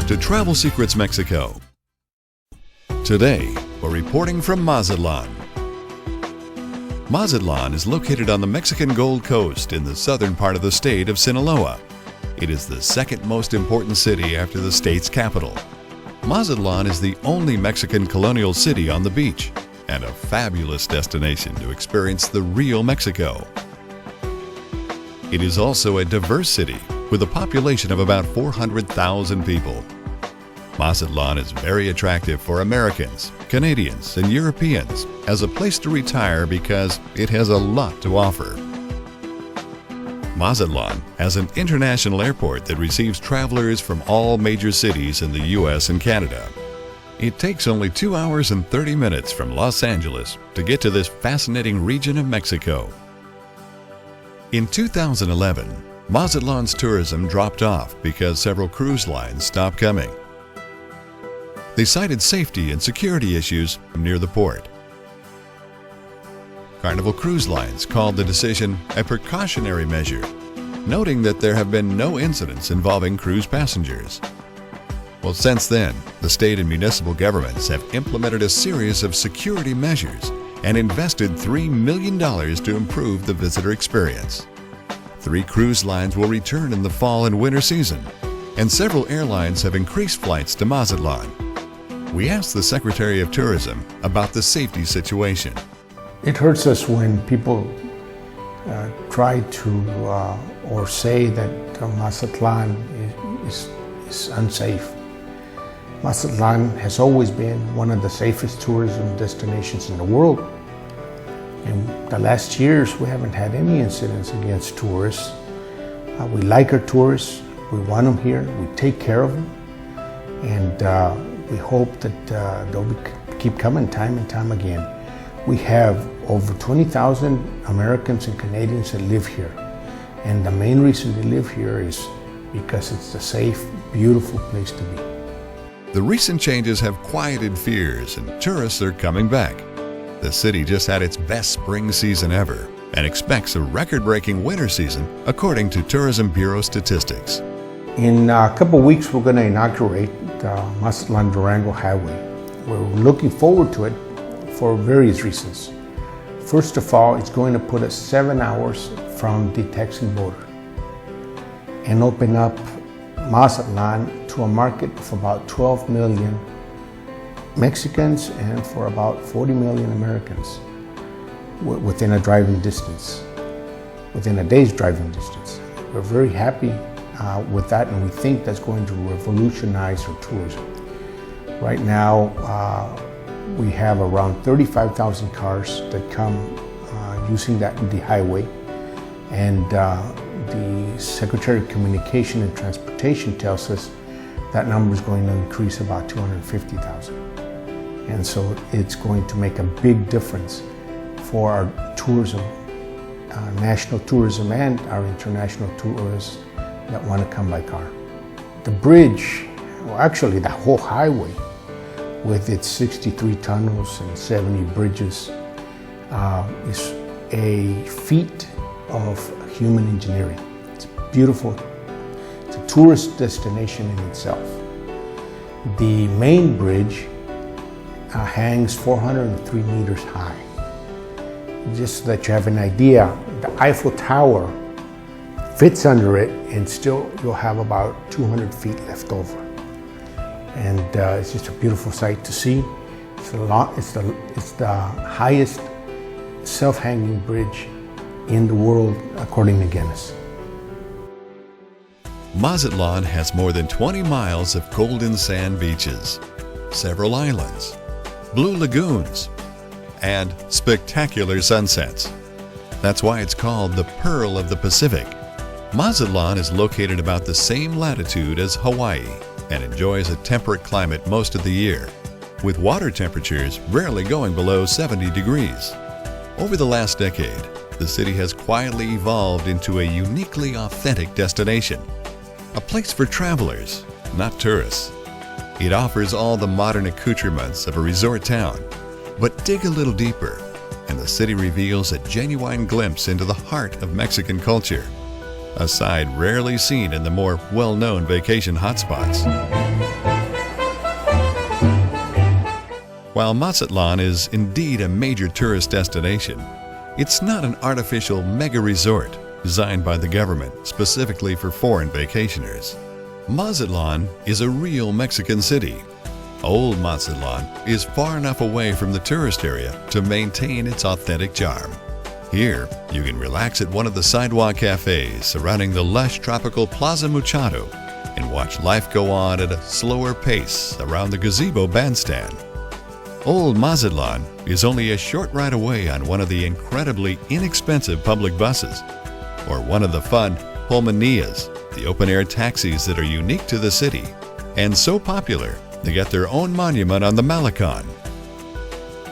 to Travel Secrets Mexico. Today, we're reporting from Mazatlán. Mazatlán is located on the Mexican Gold Coast in the southern part of the state of Sinaloa. It is the second most important city after the state's capital. Mazatlán is the only Mexican colonial city on the beach and a fabulous destination to experience the real Mexico. It is also a diverse city with a population of about 400,000 people. Mazatlán is very attractive for Americans, Canadians, and Europeans as a place to retire because it has a lot to offer. Mazatlán has an international airport that receives travelers from all major cities in the U.S. and Canada. It takes only 2 hours and 30 minutes from Los Angeles to get to this fascinating region of Mexico. In 2011, Mazatlán's tourism dropped off because several cruise lines stopped coming. They cited safety and security issues near the port. Carnival Cruise Lines called the decision a precautionary measure, noting that there have been no incidents involving cruise passengers. Well, since then, the state and municipal governments have implemented a series of security measures and invested $3 million to improve the visitor experience. 3 cruise lines will return in the fall and winter season, and several airlines have increased flights to Mazatlán. We asked the Secretary of Tourism about the safety situation. It hurts us when people try to or say that Mazatlán is unsafe. Mazatlán has always been one of the safest tourism destinations in the world. In the last years, we haven't had any incidents against tourists. We like our tourists, we want them here, we take care of them, and we hope that they'll keep coming time and time again. We have over 20,000 Americans and Canadians that live here, and the main reason they live here is because it's a safe, beautiful place to be. The recent changes have quieted fears and tourists are coming back. The city just had its best spring season ever and expects a record-breaking winter season according to Tourism Bureau statistics. In a couple of weeks, we're going to inaugurate the Mazatlán-Durango Highway. We're looking forward to it for various reasons. First of all, it's going to put us 7 hours from the Texan border and open up Mazatlán to a market of about 12 million Mexicans and for about 40 million Americans within a driving distance, within a day's driving distance. We're very happy with that, and we think that's going to revolutionize our tourism. Right now, we have around 35,000 cars that come using the highway, and the Secretary of Communication and Transportation tells us that number is going to increase about 250,000. And so it's going to make a big difference for our tourism, national tourism and our international tourists that want to come by car. The bridge, well, actually the whole highway, with its 63 tunnels and 70 bridges, is a feat of human engineering. It's beautiful. It's a tourist destination in itself. The main bridge hangs 403 meters high. Just so that you have an idea, the Eiffel Tower fits under it, and still you'll have about 200 feet left over. And it's just a beautiful sight to see. It's the highest self-hanging bridge in the world, according to Guinness. Mazatlán has more than 20 miles of golden sand beaches, several islands, blue lagoons, and spectacular sunsets. That's why it's called the Pearl of the Pacific. Mazatlán is located about the same latitude as Hawaii and enjoys a temperate climate most of the year, with water temperatures rarely going below 70 degrees. Over the last decade, the city has quietly evolved into a uniquely authentic destination, a place for travelers, not tourists. It offers all the modern accoutrements of a resort town, but dig a little deeper, and the city reveals a genuine glimpse into the heart of Mexican culture, a side rarely seen in the more well-known vacation hotspots. While Mazatlán is indeed a major tourist destination, it's not an artificial mega resort designed by the government specifically for foreign vacationers. Mazatlán is a real Mexican city. Old Mazatlán is far enough away from the tourist area to maintain its authentic charm. Here, you can relax at one of the sidewalk cafes surrounding the lush tropical Plaza Muchacho and watch life go on at a slower pace around the gazebo bandstand. Old Mazatlán is only a short ride away on one of the incredibly inexpensive public buses, or one of the fun Pulmonillas, the open-air taxis that are unique to the city and so popular they get their own monument on the Malecón.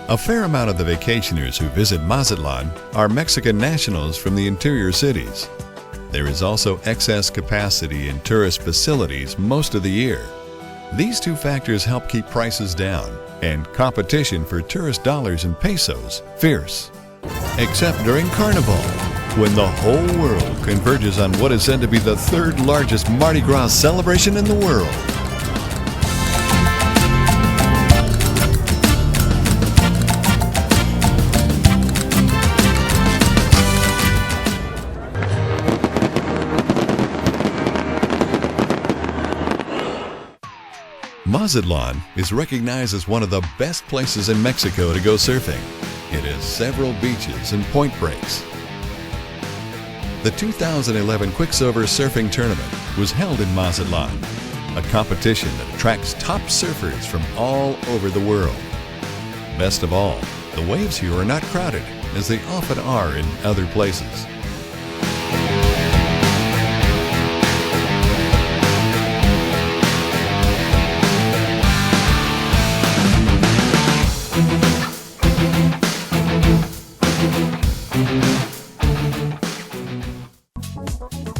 A fair amount of the vacationers who visit Mazatlán are Mexican nationals from the interior cities. There is also excess capacity in tourist facilities most of the year. These two factors help keep prices down and competition for tourist dollars and pesos fierce. Except during Carnival, when the whole world converges on what is said to be the third largest Mardi Gras celebration in the world. Mazatlán is recognized as one of the best places in Mexico to go surfing. It has several beaches and point breaks. The 2011 Quicksilver Surfing Tournament was held in Mazatlán, a competition that attracts top surfers from all over the world. Best of all, the waves here are not crowded, as they often are in other places.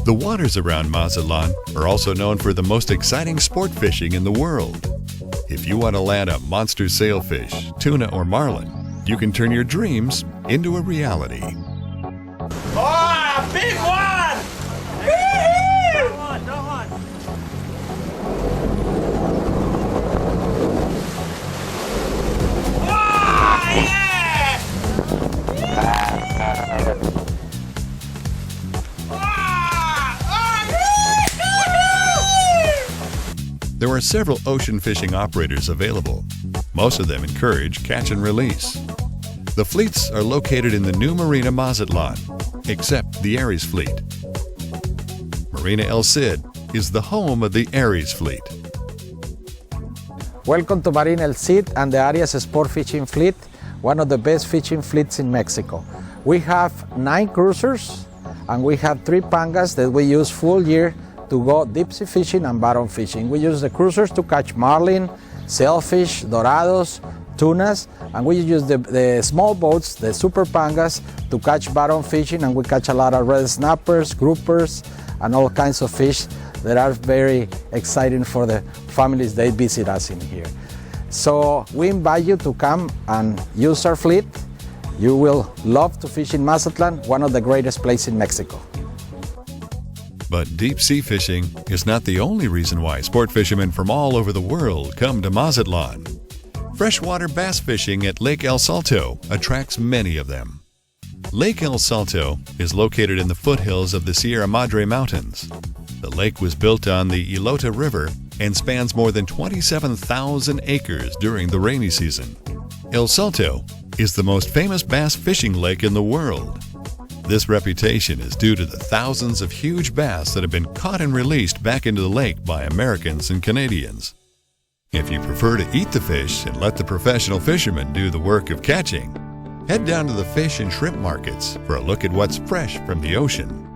The waters around Mazatlán are also known for the most exciting sport fishing in the world. If you want to land a monster sailfish, tuna, or marlin, you can turn your dreams into a reality. Oh, big one! Woo-hoo! Oh, yeah! There are several ocean fishing operators available. Most of them encourage catch and release. The fleets are located in the new Marina Mazatlán, except the Aries fleet. Marina El Cid is the home of the Aries fleet. Welcome to Marina El Cid and the Aries Sport Fishing Fleet, one of the best fishing fleets in Mexico. We have 9 cruisers and we have 3 pangas that we use full year to go deep sea fishing and bottom fishing. We use the cruisers to catch marlin, sailfish, dorados, tunas, and we use the small boats, the super pangas, to catch bottom fishing, and we catch a lot of red snappers, groupers, and all kinds of fish that are very exciting for the families that visit us in here. So we invite you to come and use our fleet. You will love to fish in Mazatlán, one of the greatest places in Mexico. But deep sea fishing is not the only reason why sport fishermen from all over the world come to Mazatlán. Freshwater bass fishing at Lake El Salto attracts many of them. Lake El Salto is located in the foothills of the Sierra Madre Mountains. The lake was built on the Ilota River and spans more than 27,000 acres during the rainy season. El Salto is the most famous bass fishing lake in the world. This reputation is due to the thousands of huge bass that have been caught and released back into the lake by Americans and Canadians. If you prefer to eat the fish and let the professional fishermen do the work of catching, head down to the fish and shrimp markets for a look at what's fresh from the ocean.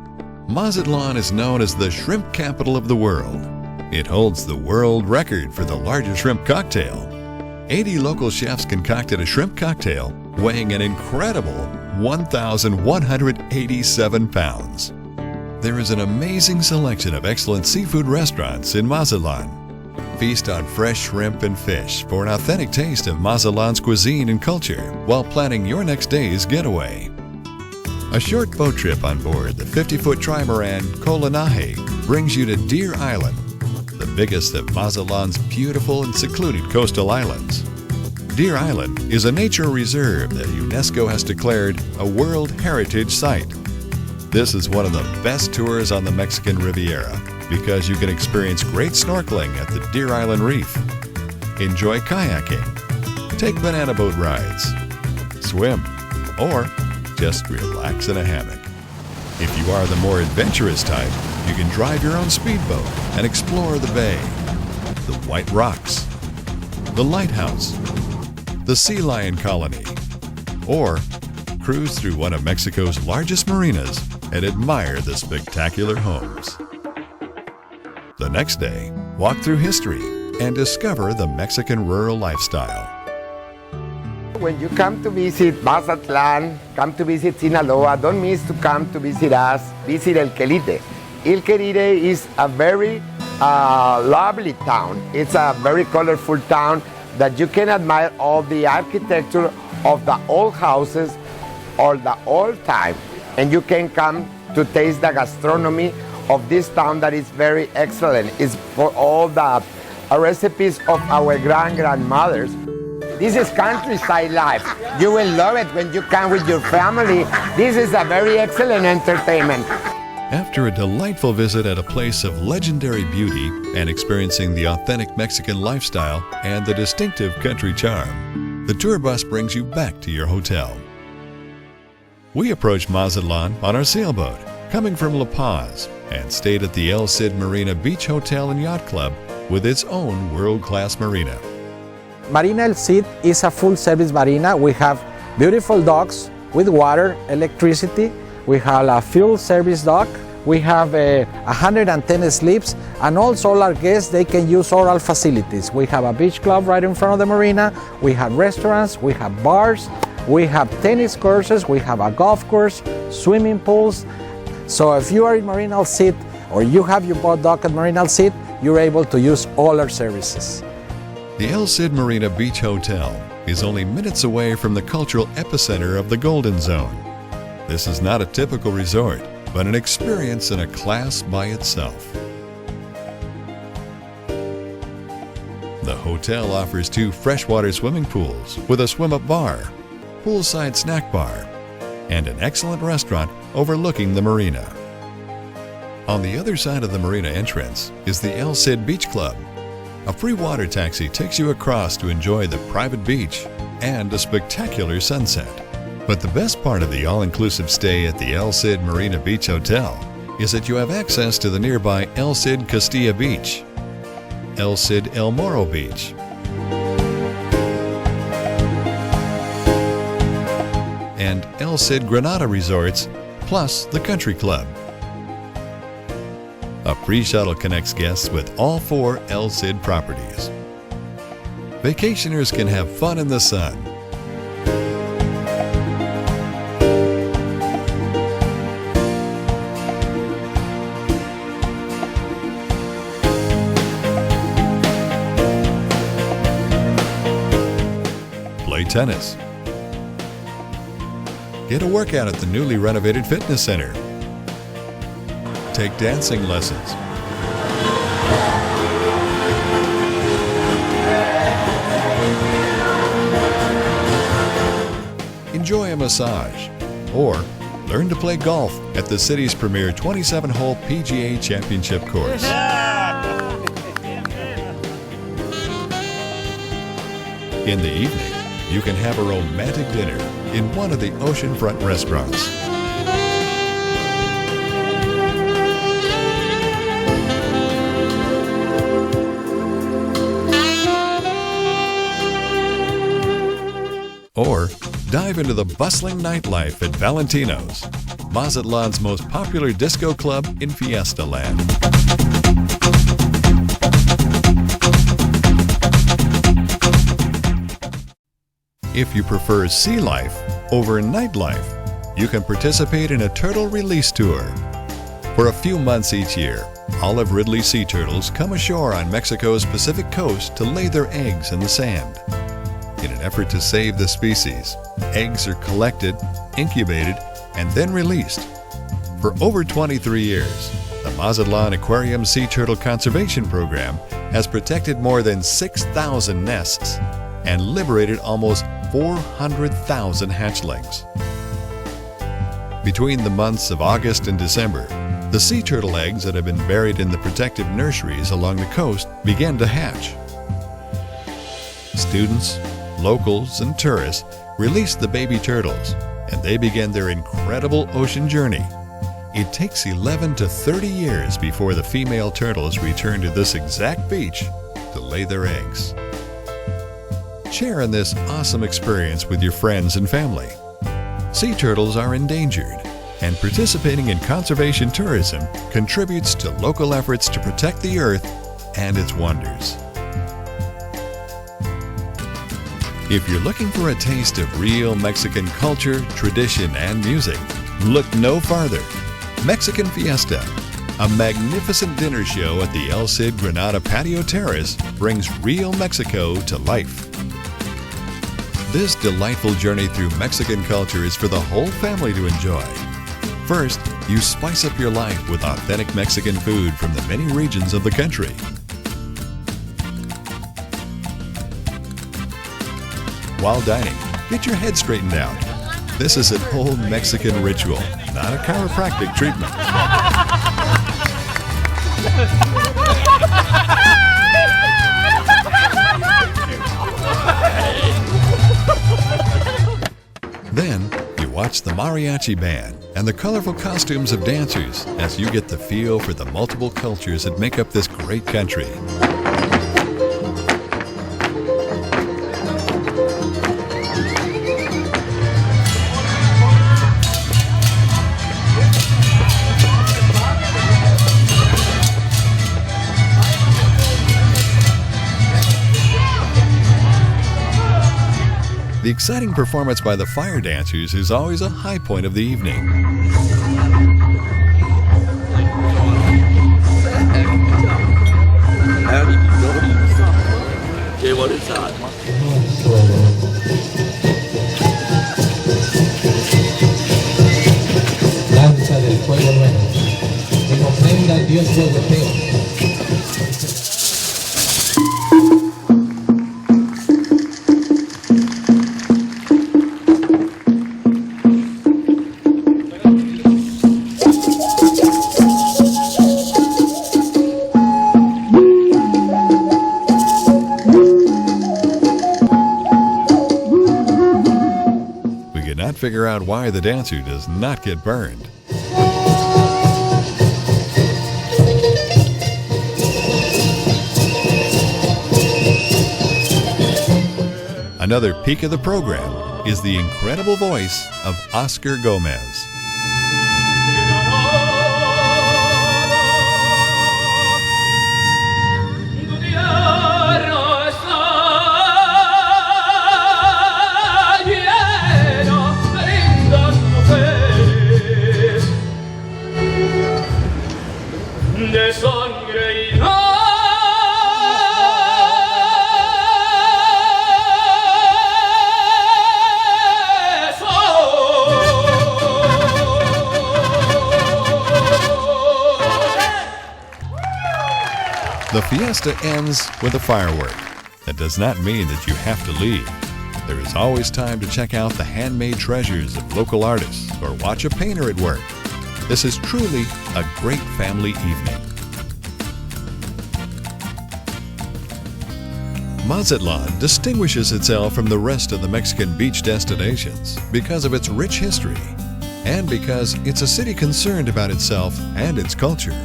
Mazatlán is known as the shrimp capital of the world. It holds the world record for the largest shrimp cocktail. 80 local chefs concocted a shrimp cocktail weighing an incredible 1,187 pounds. There is an amazing selection of excellent seafood restaurants in Mazatlán. Feast on fresh shrimp and fish for an authentic taste of Mazatlán's cuisine and culture while planning your next day's getaway. A short boat trip on board the 50-foot trimaran Colanaje brings you to Deer Island, the biggest of Mazatlán's beautiful and secluded coastal islands. Deer Island is a nature reserve that UNESCO has declared a World Heritage Site. This is one of the best tours on the Mexican Riviera because you can experience great snorkeling at the Deer Island Reef, enjoy kayaking, take banana boat rides, swim, or just relax in a hammock. If you are the more adventurous type, you can drive your own speedboat and explore the bay, the White Rocks, the lighthouse, the sea lion colony, or cruise through one of Mexico's largest marinas and admire the spectacular homes. The next day, walk through history and discover the Mexican rural lifestyle. When you come to visit Mazatlán, come to visit Sinaloa, don't miss to come to visit us, visit El Quelite. El Quelite is a very lovely town. It's a very colorful town that you can admire all the architecture of the old houses or the old time. And you can come to taste the gastronomy of this town that is very excellent. It's for all the recipes of our grandmothers. This is countryside life. You will love it when you come with your family. This is a very excellent entertainment. After a delightful visit at a place of legendary beauty and experiencing the authentic Mexican lifestyle and the distinctive country charm, the tour bus brings you back to your hotel. We approached Mazatlán on our sailboat, coming from La Paz, and stayed at the El Cid Marina Beach Hotel and Yacht Club with its own world-class marina. Marina El Cid is a full-service marina. We have beautiful docks with water, electricity. We have a fuel service dock. We have 110 slips, and also all our guests, they can use all our facilities. We have a beach club right in front of the marina. We have restaurants, we have bars, we have tennis courses, we have a golf course, swimming pools. So if you are in Marina El Cid or you have your boat dock at Marina El Cid, you're able to use all our services. The El Cid Marina Beach Hotel is only minutes away from the cultural epicenter of the Golden Zone. This is not a typical resort, but an experience in a class by itself. The hotel offers 2 freshwater swimming pools with a swim-up bar, poolside snack bar, and an excellent restaurant overlooking the marina. On the other side of the marina entrance is the El Cid Beach Club. A free water taxi takes you across to enjoy the private beach and a spectacular sunset. But the best part of the all-inclusive stay at the El Cid Marina Beach Hotel is that you have access to the nearby El Cid Castilla Beach, El Cid El Morro Beach, and El Cid Granada Resorts, plus the Country Club. A free shuttle connects guests with all 4 El Cid properties. Vacationers can have fun in the sun, play tennis, get a workout at the newly renovated fitness center, take dancing lessons, enjoy a massage, or learn to play golf at the city's premier 27-hole PGA Championship course. In the evening, you can have a romantic dinner in one of the oceanfront restaurants. Or dive into the bustling nightlife at Valentino's, Mazatlan's most popular disco club in Fiesta Land. If you prefer sea life over nightlife, you can participate in a turtle release tour. For a few months each year, olive ridley sea turtles come ashore on Mexico's Pacific coast to lay their eggs in the sand. In an effort to save the species, eggs are collected, incubated, and then released. For over 23 years, the Mazatlán Aquarium Sea Turtle Conservation Program has protected more than 6,000 nests and liberated almost 400,000 hatchlings. Between the months of August and December, the sea turtle eggs that have been buried in the protective nurseries along the coast began to hatch. Students, locals, and tourists release the baby turtles, and they begin their incredible ocean journey. It takes 11 to 30 years before the female turtles return to this exact beach to lay their eggs. Share in this awesome experience with your friends and family. Sea turtles are endangered, and participating in conservation tourism contributes to local efforts to protect the earth and its wonders. If you're looking for a taste of real Mexican culture, tradition, and music, look no farther. Mexican Fiesta, a magnificent dinner show at the El Cid Granada Patio Terrace, brings real Mexico to life. This delightful journey through Mexican culture is for the whole family to enjoy. First, you spice up your life with authentic Mexican food from the many regions of the country. While dining, get your head straightened out. This is an old Mexican ritual, not a chiropractic treatment. Then, you watch the mariachi band and the colorful costumes of dancers as you get the feel for the multiple cultures that make up this great country. The exciting performance by the fire dancers is always a high point of the evening. Danza del fuego nuevo, que comprenda el Dios europeo. Figure out why the dancer does not get burned. Another peak of the program is the incredible voice of Oscar Gomez. The fiesta ends with a firework. That does not mean that you have to leave. There is always time to check out the handmade treasures of local artists or watch a painter at work. This is truly a great family evening. Mazatlán distinguishes itself from the rest of the Mexican beach destinations because of its rich history and because it's a city concerned about itself and its culture.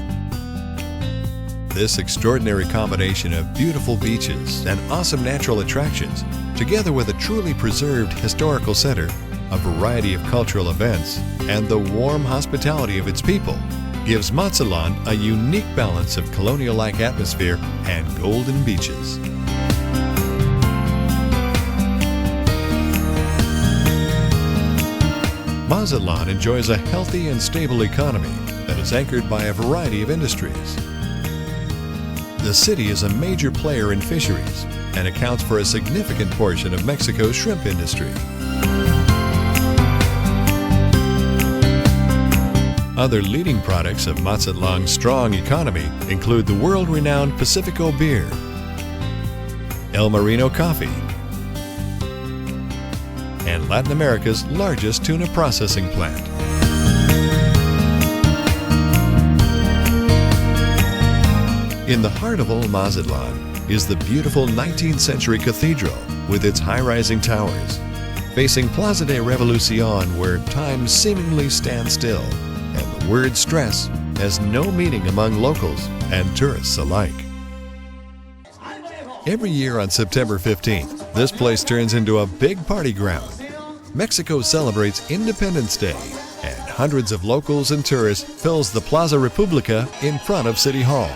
This extraordinary combination of beautiful beaches and awesome natural attractions, together with a truly preserved historical center, a variety of cultural events, and the warm hospitality of its people, gives Mazatlán a unique balance of colonial-like atmosphere and golden beaches. Mazatlán enjoys a healthy and stable economy that is anchored by a variety of industries. The city is a major player in fisheries and accounts for a significant portion of Mexico's shrimp industry. Other leading products of Mazatlán's strong economy include the world-renowned Pacifico beer, El Marino coffee, and Latin America's largest tuna processing plant. In the heart of Old Mazatlán is the beautiful 19th century cathedral with its high-rising towers, facing Plaza de Revolución, where time seemingly stands still, and the word stress has no meaning among locals and tourists alike. Every year on September 15th, this place turns into a big party ground. Mexico celebrates Independence Day, and hundreds of locals and tourists fills the Plaza República in front of City Hall.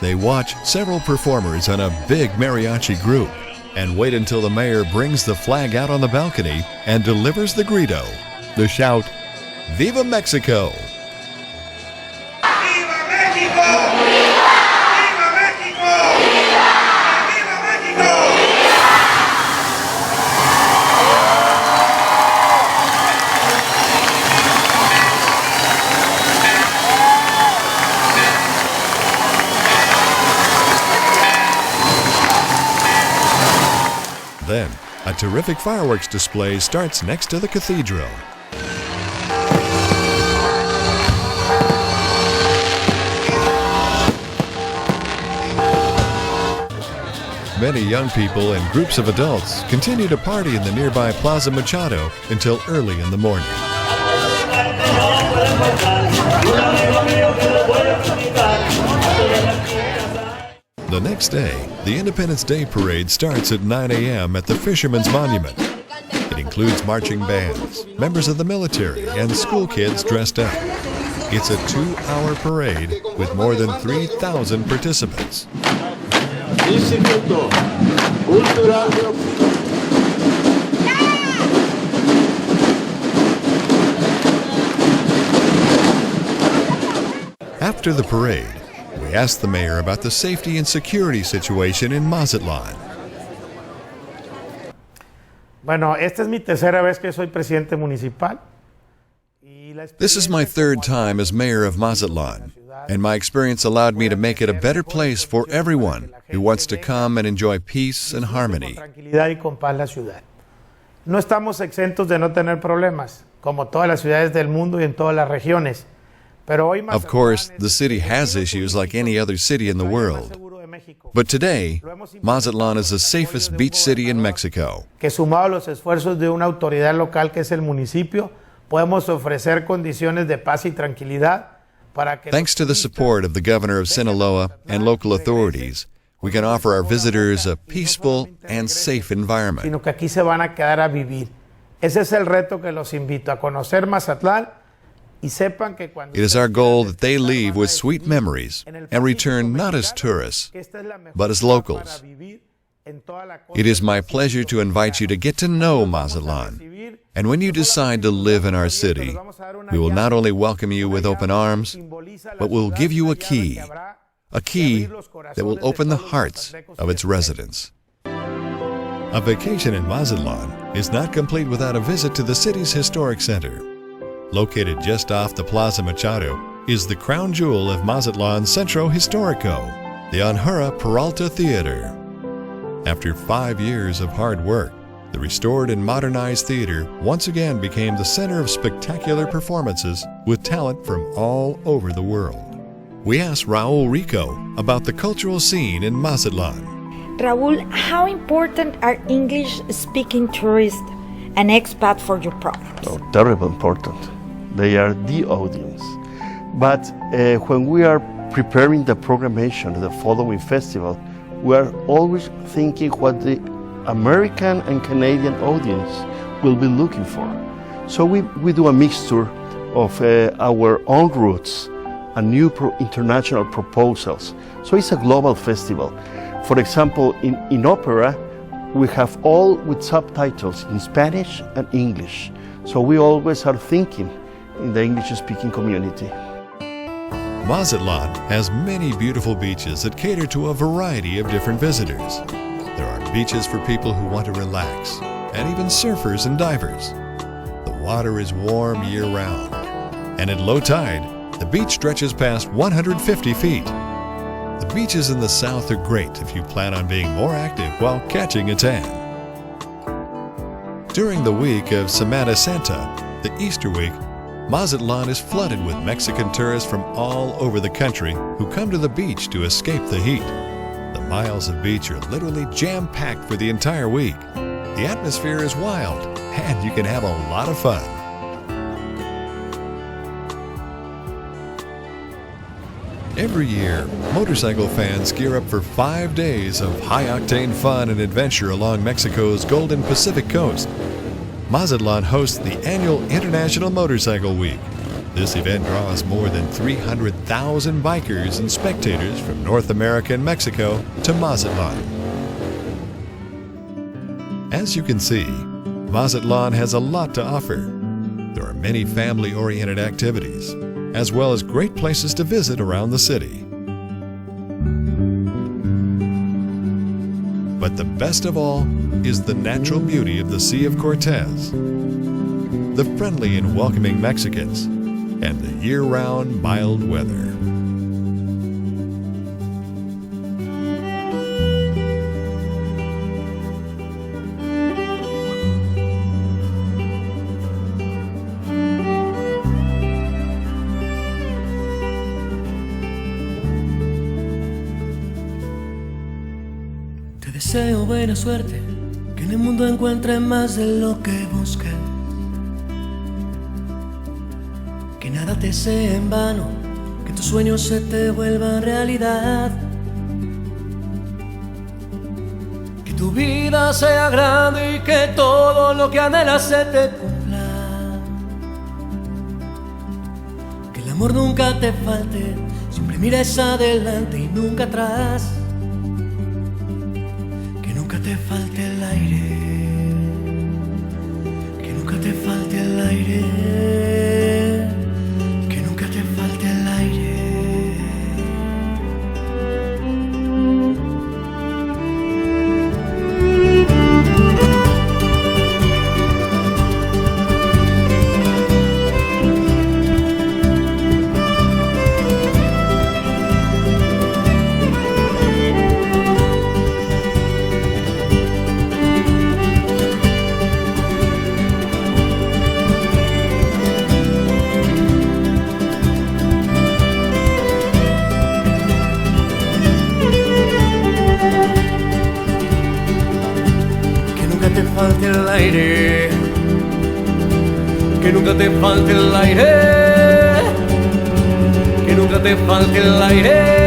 They watch several performers and a big mariachi group and wait until the mayor brings the flag out on the balcony and delivers the grito, the shout, "Viva Mexico!" ¡Viva México! ¡Viva México! ¡Viva México! Then, a terrific fireworks display starts next to the cathedral. Many young people and groups of adults continue to party in the nearby Plaza Machado until early in the morning. The next day, the Independence Day Parade starts at 9 a.m. at the Fisherman's Monument. It includes marching bands, members of the military, and school kids dressed up. It's a 2-hour parade with more than 3,000 participants. After the parade, we asked the mayor about the safety and security situation in Mazatlán. Bueno, esta es mi tercera vez que soy presidente municipal. This is my third time as mayor of Mazatlán, and my experience allowed me to make it a better place for everyone who wants to come and enjoy peace and harmony. Tranquilidad y con paz la ciudad. No estamos exentos de no tener problemas, como todas las ciudades del mundo y en todas las regiones. Pero hoy Of course, the city has issues like any other city in the world. But today, Mazatlán is the safest beach city in Mexico. Que sumado a los esfuerzos de una autoridad local que es el municipio, podemos ofrecer condiciones de paz y tranquilidad para que Thanks to the support of the governor of Sinaloa and local authorities, we can offer our visitors a peaceful and safe environment. sino que aquí se van a quedar a vivir. Ese es el reto que los invito a conocer Mazatlán y sepan que cuando It is our goal that they leave with sweet memories and return not as tourists, but as locals. It is my pleasure to invite you to get to know Mazatlán. And when you decide to live in our city, we will not only welcome you with open arms, but we'll give you a key that will open the hearts of its residents. A vacation in Mazatlán is not complete without a visit to the city's historic center. Located just off the Plaza Machado is the crown jewel of Mazatlan's Centro Histórico, the Anjura Peralta Theater. After 5 years of hard work, the restored and modernized theater once again became the center of spectacular performances with talent from all over the world. We asked Raul Rico about the cultural scene in Mazatlán. Raúl, how important are English-speaking tourists and expats for your province? Oh, terribly important. They are the audience. But when we are preparing the programmation of the following festival, we are always thinking what the American and Canadian audience will be looking for. So we do a mixture of our own roots and new international proposals. So it's a global festival. For example, in opera, we have all with subtitles in Spanish and English. So we always are thinking in the English-speaking community. Mazatlán has many beautiful beaches that cater to a variety of different visitors. There are beaches for people who want to relax, and even surfers and divers. The water is warm year-round, and at low tide, the beach stretches past 150 feet. The beaches in the south are great if you plan on being more active while catching a tan. During the week of Semana Santa, the Easter week, Mazatlán is flooded with Mexican tourists from all over the country who come to the beach to escape the heat. The miles of beach are literally jam-packed for the entire week. The atmosphere is wild, and you can have a lot of fun. Every year, motorcycle fans gear up for 5 days of high-octane fun and adventure along Mexico's Golden Pacific coast. Mazatlán hosts the annual International Motorcycle Week. This event draws more than 300,000 bikers and spectators from North America and Mexico to Mazatlán. As you can see, Mazatlán has a lot to offer. There are many family-oriented activities, as well as great places to visit around the city. But the best of all is the natural beauty of the Sea of Cortez, the friendly and welcoming Mexicans, and the year-round mild weather. Te deseo buena suerte, que en el mundo encuentres más de lo que buscas. Que nada te sea en vano, que tus sueños se te vuelvan realidad. Que tu vida sea grande y que todo lo que anhelas se te cumpla. Que el amor nunca te falte, siempre mires adelante y nunca atrás. Que nunca te falte el aire, que nunca te falte el aire. Falte el aire, que nunca te falte el aire, que nunca te falte el aire.